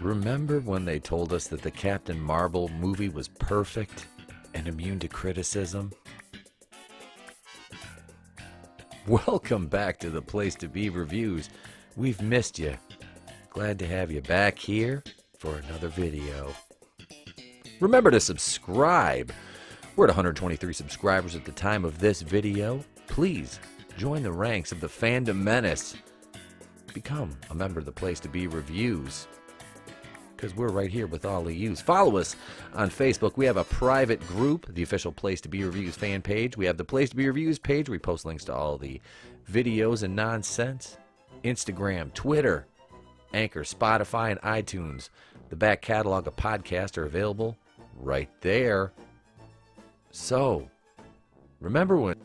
Remember when they told us that the Captain Marvel movie was perfect and immune to criticism? Welcome back to the Place to Be Reviews. We've missed you. Glad to have you back here for another video. Remember to subscribe. We're at 123 subscribers at the time of this video. Please join the ranks of the Fandom Menace. Become a member of the Place to Be Reviews, because we're right here with all of you. Follow us on Facebook. We have a private group, the official Place to Be Reviews fan page. We have the Place to Be Reviews page. We post links to all the videos and nonsense. Instagram, Twitter, Anchor, Spotify, and iTunes. The back catalog of podcasts are available right there. So, remember when...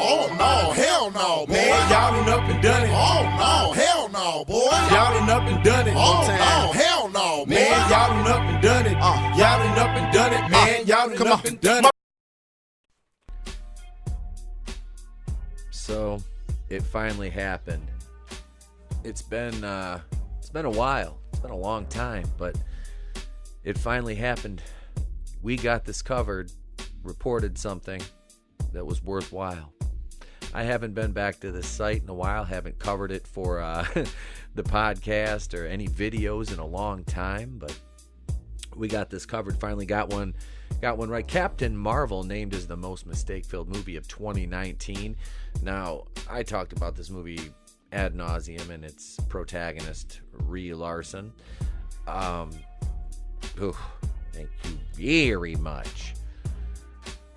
Oh no, hell no, boy. Man, y'all done up and done it. Oh no, hell no, boy. Y'all done up and done it. Oh no, hell no, boy. Man, y'all done up and done it. Y'all done up and done it, man. Y'all done up and done it. So, it finally happened. It's been a while. It's been a long time, but it finally happened. We got this covered, reported something that was worthwhile. I haven't been back to this site in a while, haven't covered it for the podcast or any videos in a long time, but we got this covered, finally got one right. Captain Marvel named as the most mistake-filled movie of 2019. Now, I talked about this movie ad nauseum and its protagonist, Brie Larson. Thank you very much.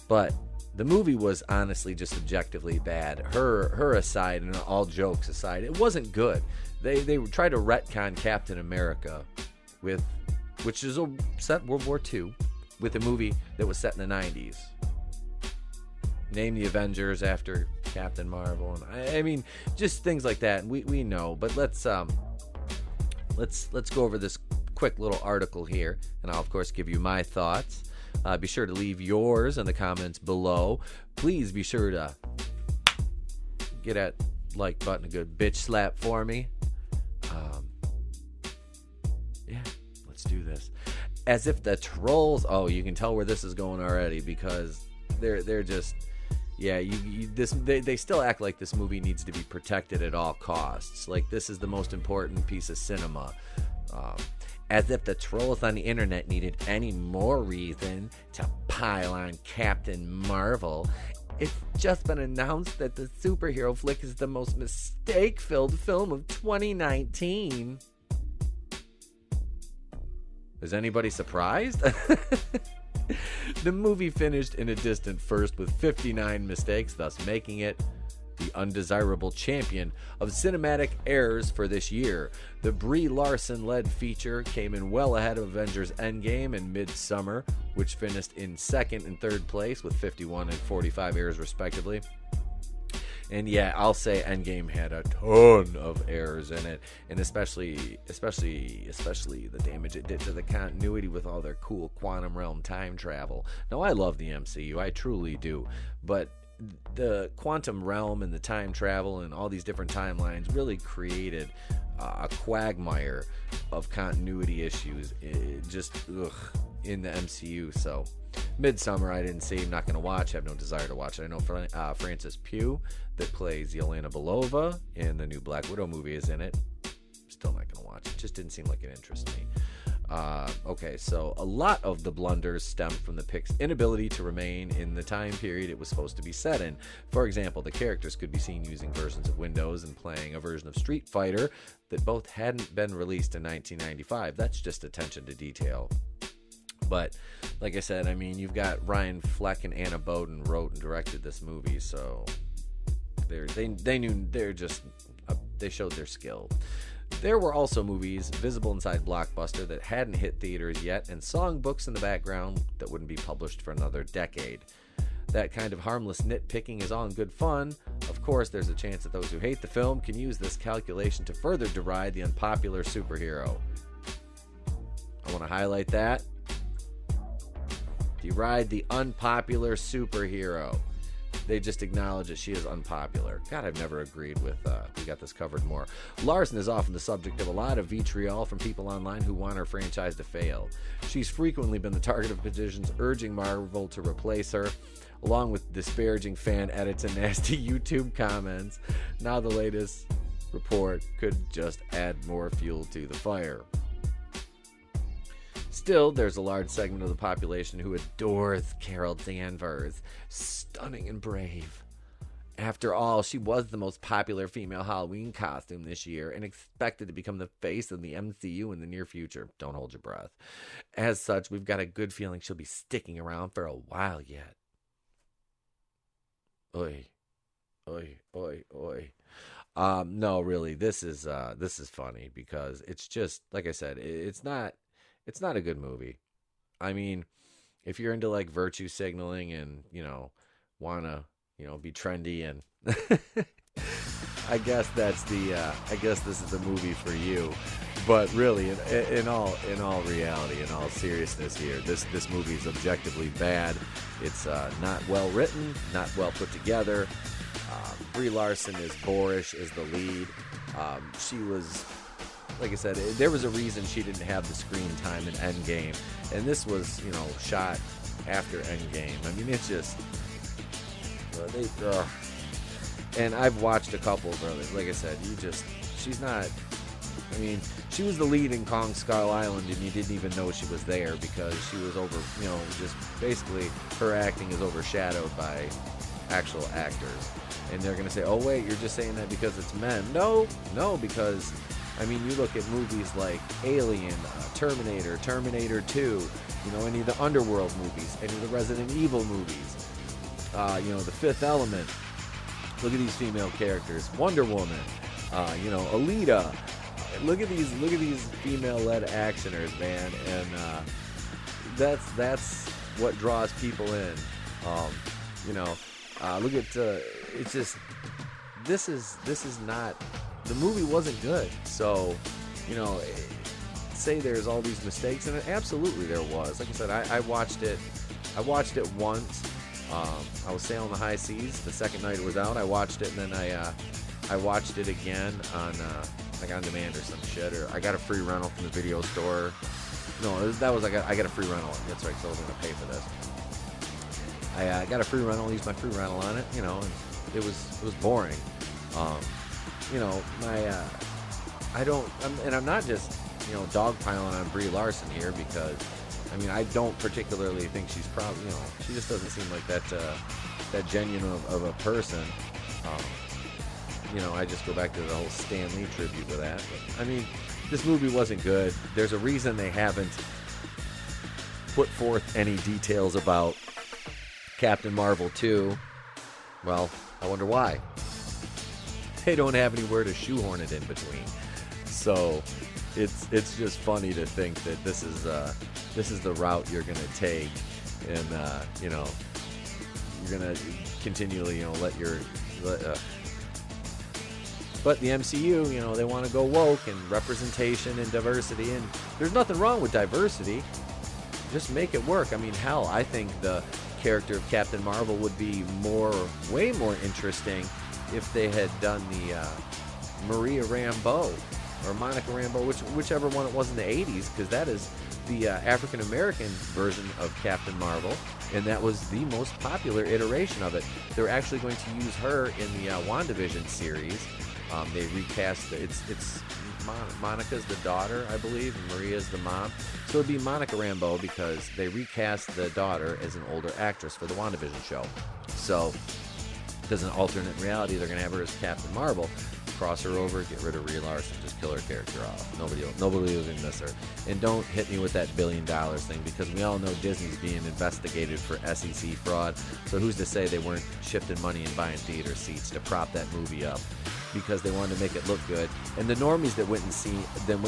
But the movie was honestly just objectively bad. Her aside, and all jokes aside, it wasn't good. They tried to retcon Captain America which is set World War II, with a movie that was set in the 90s. Name the Avengers after Captain Marvel, and I mean just things like that. And we know, but let's go over this quick little article here, and I'll of course give you my thoughts. Be sure to leave yours in the comments below. Please be sure to get that like button a good bitch slap for me. Yeah, let's do this. As if the trolls... Oh, you can tell where this is going already, because they're just... Yeah, they still act like this movie needs to be protected at all costs. Like this is the most important piece of cinema. As if the trolls on the internet needed any more reason to pile on Captain Marvel. It's just been announced that the superhero flick is the most mistake-filled film of 2019. Is anybody surprised? The movie finished in a distant first with 59 mistakes, thus making it the undesirable champion of cinematic errors for this year. The Brie Larson-led feature came in well ahead of Avengers Endgame and Midsummer, which finished in second and third place with 51 and 45 errors respectively. And yeah, I'll say Endgame had a ton of errors in it, and especially the damage it did to the continuity with all their cool quantum realm time travel. Now, I love the MCU, I truly do, but the quantum realm and the time travel and all these different timelines really created a quagmire of continuity issues in the MCU. So Midsummer I didn't see, I'm not going to watch, I have no desire to watch it. I know Frances Pugh that plays Yelena Belova in the new Black Widow movie is in it. Still not going to watch it, just didn't seem like it interested me. Okay, so a lot of the blunders stemmed from the pic's inability to remain in the time period it was supposed to be set in. For example, the characters could be seen using versions of Windows and playing a version of Street Fighter that both hadn't been released in 1995. That's just attention to detail. But like I said, I mean, you've got Ryan Fleck and Anna Boden wrote and directed this movie, so they showed their skill. There were also movies visible inside Blockbuster that hadn't hit theaters yet, and songbooks in the background that wouldn't be published for another decade. That kind of harmless nitpicking is all in good fun. Of course, there's a chance that those who hate the film can use this calculation to further deride the unpopular superhero. I want to highlight that. Deride the unpopular superhero. they just acknowledge that she is unpopular. God, I've never agreed with, we got this covered more. Larson is often the subject of a lot of vitriol from people online who want her franchise to fail. She's frequently been the target of petitions urging Marvel to replace her, along with disparaging fan edits and nasty YouTube comments. Now the latest report could just add more fuel to the fire. Still, there's a large segment of the population who adores Carol Danvers, stunning and brave. After all, she was the most popular female Halloween costume this year and expected to become the face of the MCU in the near future. Don't hold your breath. As such, we've got a good feeling she'll be sticking around for a while yet. Oi, oi, oi, oi. No, really, this is funny because it's just, like I said, it's not a good movie. I mean, if you're into like virtue signaling and, wanna, be trendy and I guess this is the movie for you. But really, in all reality, in all seriousness here, this movie is objectively bad. It's not well written, not well put together. Brie Larson is boorish as the lead. She was, like I said, there was a reason she didn't have the screen time in Endgame, and this was, shot after Endgame. I mean, it's just and I've watched a couple, brothers. Like I said, she's not. I mean, she was the lead in Kong Skull Island, and you didn't even know she was there because she was just basically her acting is overshadowed by actual actors. And they're going to say, oh, wait, you're just saying that because it's men. No, because, I mean, you look at movies like Alien, Terminator, Terminator 2, any of the Underworld movies, any of the Resident Evil movies, The Fifth Element. Look at these female characters. Wonder Woman, Alita. Look at these female-led actioners, man, and that's what draws people in. Look at it's just this is not, the movie wasn't good. So, say there's all these mistakes, and absolutely there was. Like I said, I watched it once. I was sailing the high seas. The second night it was out, I watched it, and then I watched it again on on demand or some shit, or I got a free rental from the video store. No, that was I got a free rental. That's right, so I was gonna pay for this. I got a free rental, used my free rental on it, and it was boring. I'm not just dogpiling on Brie Larson here because I don't particularly think she's probably she just doesn't seem like that genuine of a person. I just go back to the whole Stan Lee tribute with that. But, this movie wasn't good. There's a reason they haven't put forth any details about Captain Marvel 2. Well, I wonder why. They don't have anywhere to shoehorn it in between. So it's just funny to think that this is the route you're going to take, and you're going to continually but the MCU, they want to go woke and representation and diversity, and there's nothing wrong with diversity. Just make it work. Hell, I think the character of Captain Marvel would be way more interesting if they had done the Maria Rambeau or Monica Rambeau, whichever one it was in the 80s, because that is the African American version of Captain Marvel, and that was the most popular iteration of it. They're actually going to use her in the WandaVision series. They recast it's Monica's the daughter, I believe, and Maria's the mom. So it'd be Monica Rambeau because they recast the daughter as an older actress for the WandaVision show. So, as an alternate reality, they're going to have her as Captain Marvel. Cross her over, get rid of Brie Larson, just kill her character off. Nobody will even miss her. And don't hit me with that $1 billion thing, because we all know Disney's being investigated for SEC fraud. So who's to say they weren't shifting money and buying theater seats to prop that movie up because they wanted to make it look good? And the normies that went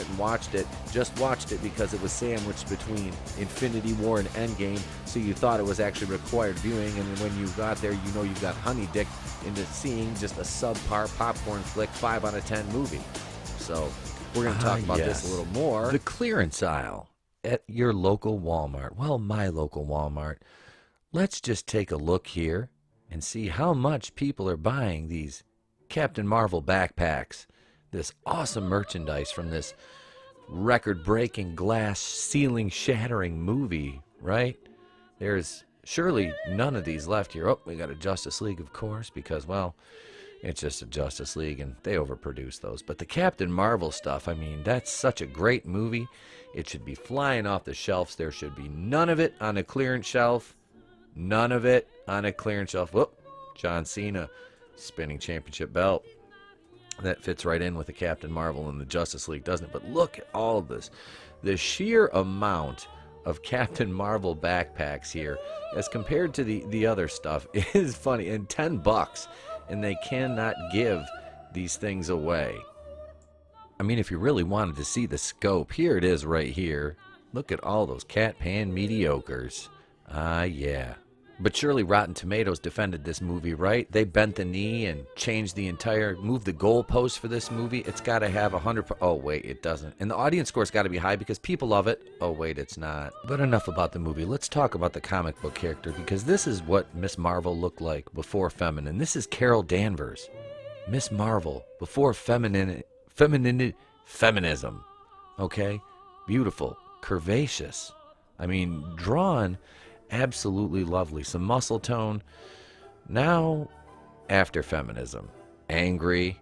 and watched it just watched it because it was sandwiched between Infinity War and Endgame, so you thought it was actually required viewing, and when you got there, you got honey dick into seeing just a subpar popcorn flick 5 out of 10 movie. So we're going to talk about this a little more. The clearance aisle at your local Walmart. Well, my local Walmart. Let's just take a look here and see how much people are buying these Captain Marvel backpacks, this awesome merchandise from this record-breaking, glass ceiling-shattering movie, right? There's surely none of these left here. Oh, we got a Justice League, of course, because, well, it's just a Justice League, and they overproduce those. But the Captain Marvel stuff, I mean, that's such a great movie. It should be flying off the shelves. There should be none of it on a clearance shelf. None of it on a clearance shelf. Whoop, John Cena, spinning championship belt. That fits right in with the Captain Marvel and the Justice League, doesn't it? But look at all of this. The sheer amount of Captain Marvel backpacks here as compared to the other stuff is funny. And $10, and they cannot give these things away. I mean, if you really wanted to see the scope, here it is right here. Look at all those Cat Pan mediocres. Yeah. But surely Rotten Tomatoes defended this movie, right? They bent the knee and changed moved the goalpost for this movie. It's got to have 100. Oh, wait, it doesn't. And the audience score's got to be high because people love it. Oh, wait, it's not. But enough about the movie. Let's talk about the comic book character, because this is what Miss Marvel looked like before feminine. This is Carol Danvers. Miss Marvel before feminism. Okay? Beautiful. Curvaceous. I mean, drawn absolutely lovely. Some muscle tone. Now, after feminism, angry,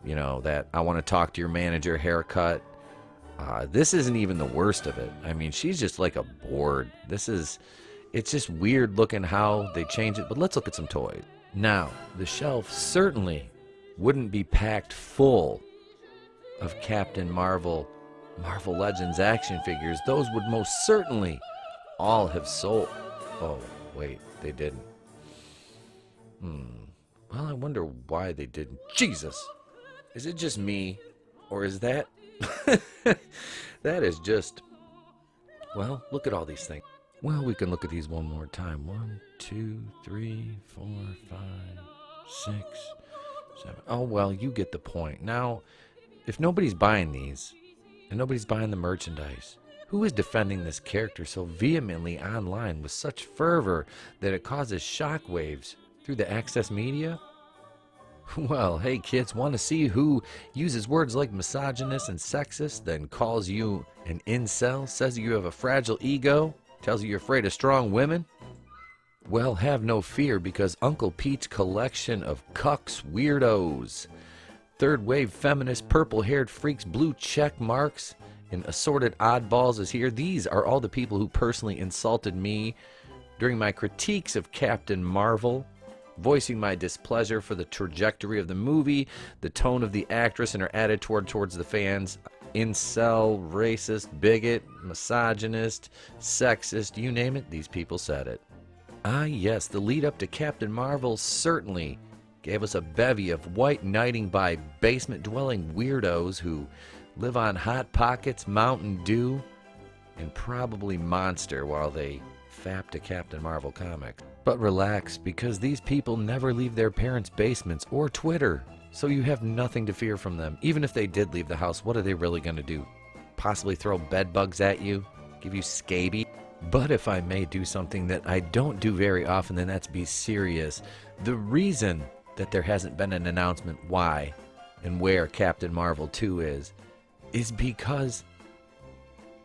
that I want to talk to your manager haircut. This isn't even the worst of it. I mean, she's just like a board. It's just weird looking how they change it. But let's look at some toys. Now, the shelf certainly wouldn't be packed full of Captain Marvel, Marvel Legends action figures. Those would most certainly all have sold. Oh, wait, they didn't. Well, I wonder why they didn't. Jesus! Is it just me? Or is that... that is just... Well, look at all these things. Well, we can look at these one more time. 1, 2, 3, 4, 5, 6, 7. Oh, well, you get the point. Now, if nobody's buying these, and nobody's buying the merchandise, who is defending this character so vehemently online with such fervor that it causes shockwaves through the access media? Well, hey kids, want to see who uses words like misogynist and sexist, then calls you an incel, says you have a fragile ego, tells you you're afraid of strong women? Well, have no fear, because Uncle Pete's collection of cucks weirdos, third-wave feminist, purple-haired freaks, blue check marks, and assorted oddballs is here. These are all the people who personally insulted me during my critiques of Captain Marvel, voicing my displeasure for the trajectory of the movie, the tone of the actress, and her attitude towards the fans. Incel, racist, bigot, misogynist, sexist, you name it, these people said it. Yes, the lead up to Captain Marvel certainly gave us a bevy of white knighting by basement-dwelling weirdos who live on Hot Pockets, Mountain Dew, and probably Monster while they fap to Captain Marvel comics. But relax, because these people never leave their parents' basements or Twitter, so you have nothing to fear from them. Even if they did leave the house, what are they really going to do? Possibly throw bed bugs at you? Give you scabies? But if I may do something that I don't do very often, then that's be serious. The reason that there hasn't been an announcement why and where Captain Marvel 2 is because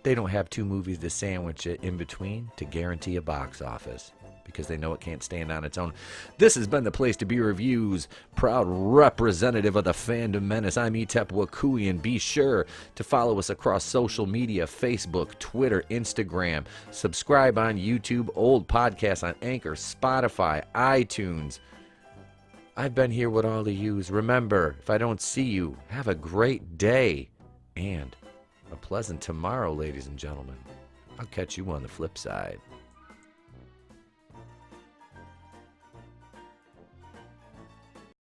they don't have 2 movies to sandwich it in between to guarantee a box office, because they know it can't stand on its own. This has been the Place to Be Reviews, proud representative of the fandom menace. I'm Etep Wakuian. Be sure to follow us across social media, Facebook, Twitter, Instagram. Subscribe on YouTube, old podcasts on Anchor, Spotify, iTunes. I've been here with all of yous. Remember, if I don't see you, have a great day and a pleasant tomorrow, ladies and gentlemen. I'll catch you on the flip side.